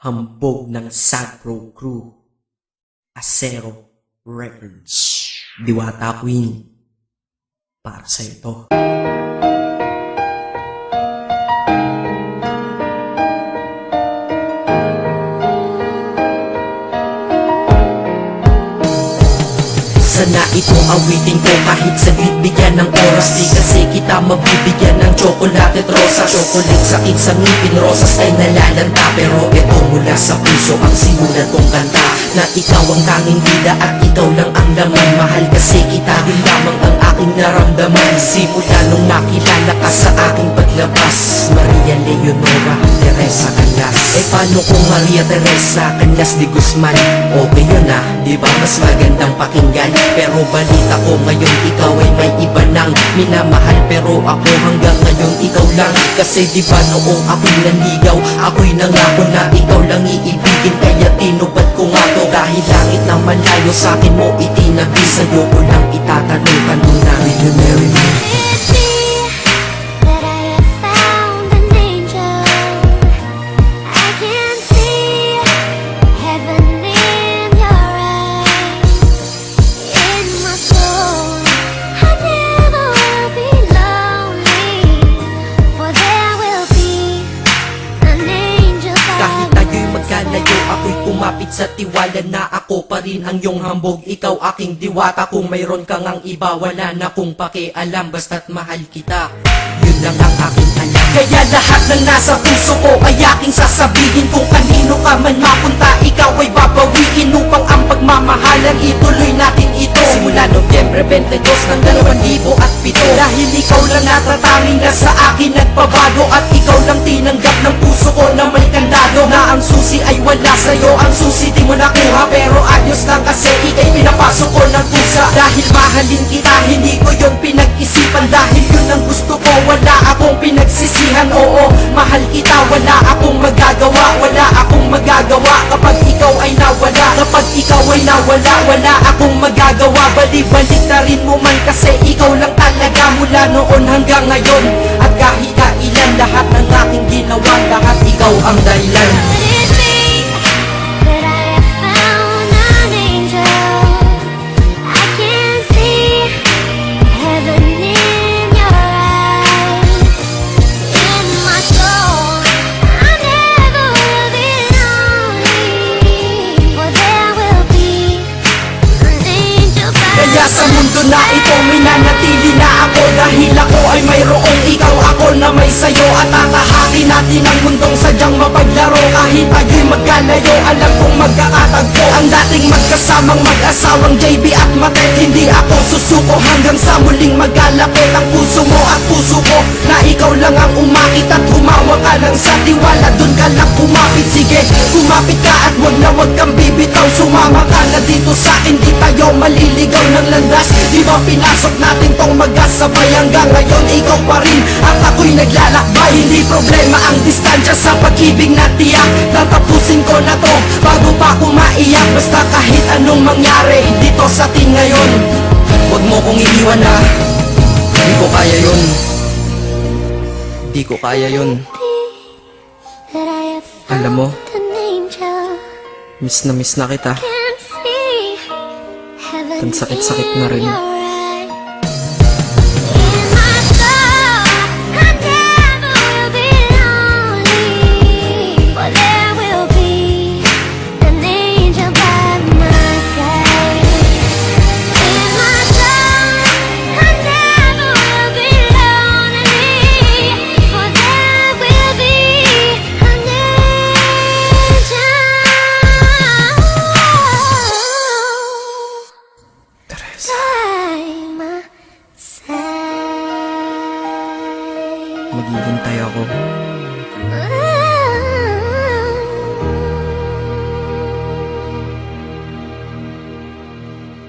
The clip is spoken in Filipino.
Hambog ng Sagpro Crew, Acero Records, Diwata Queen, para sa ito. Sana ito awitin ko kahit saglit bigyan ng oras. Di kasi kita mabibigyan ng tsokolate at rosas. Chocolate sakit sa ngipin, rosas ay nalalanta. Pero ito mula sa puso ang simulan kong kanta, na ikaw ang tanging bida at ikaw lang ang laman. Mahal kasi kita, yun lamang ang aking naramdaman. Simula nung nakilala ka sa aking paglabas, Maria Leonora Teresa Canlas. Eh paano kung Maria Teresa Canlas de Guzman? Okay yun ah, di ba mas magandang pakinggan? Pero balita ko ngayon ikaw ay may iba nang minamahal. Pero ako hanggang ngayon ikaw lang. Kasi di ba noong ako'y nanligaw, ako'y nangako na ikaw lang iibigin. Kaya tinupad ko nga to, dahil langit na malayo sa akin mo itinabi. Sa'yo ko lang itatanong kanina, will you marry me? Ako'y kumapit sa tiwala na ako pa rin ang iyong hambog. Ikaw aking diwata, kung mayroon kang ang iba, wala na kong pakialam, basta't mahal kita. Yun lang ang aking alam. Kaya lahat ng nasa puso ko ay aking sasabihin. Kung kanino ka man mapunta, ikaw ay babawiin, upang ang pagmamahalan ituloy natin ito. Simula Nobyembre 22 ng 2007, dahil ikaw lang natatanging na sa akin nagpabago. At ikaw lang tinanggap ng puso ko na may kandado, na ang susi ay wala sa'yo, ang susi di mo nakuha. Pero ayos lang kasi ikay pinapasok ko ng kusa. Dahil mahalin kita, hindi ko yun pinag-isipan. Dahil yun ang gusto ko, wala akong pinagsisihan. Oo, mahal kita, wala akong magagawa. Wala akong magagawa kapag ikaw ay nawala. Kapag ikaw ay nawala, wala akong magagawa. Bali-balik na rin mo man kasi ikaw lang talaga, mula noon hanggang ngayon. At kahit kailan, lahat ng aking ginawa, lahat ikaw ang dahilan. Kaya sa mundo na ito, minanatili na ako, dahil ako ay mayroong ikaw, ako na may sayo. At tatahakin natin ang mundong sadyang mapaglaro. Kahit tayo'y magkalayo, alam kong magkakatagpo. Ang dating magkasamang mag-asawang JB at Matet, hindi ako susuko hanggang sa muling magkalapit ang puso mo at puso ko. Na ikaw lang ang umakit at humawa ka lang sa tiwala, dun ka lang kumapit. Sige, kumapit ka at wag kang bibitaw. Sumama ka na dito sa akin, di tayo maliligaw ng landas. Di ba pinasok natin tong magkasabay, hanggang ngayon ikaw pa rin at ako'y naglalakbay. Hindi problema ang distansya sa pag-ibig na tiyak. Tatapusin ko na to bago pa ako maiyak. Basta kahit anong mangyari dito sa atin ngayon, huwag mo kong iiwan na. Di ko kaya yun. Di ko kaya yun. Alam mo, miss na kita. Ang sakit-sakit na rin. Maghihintay ako.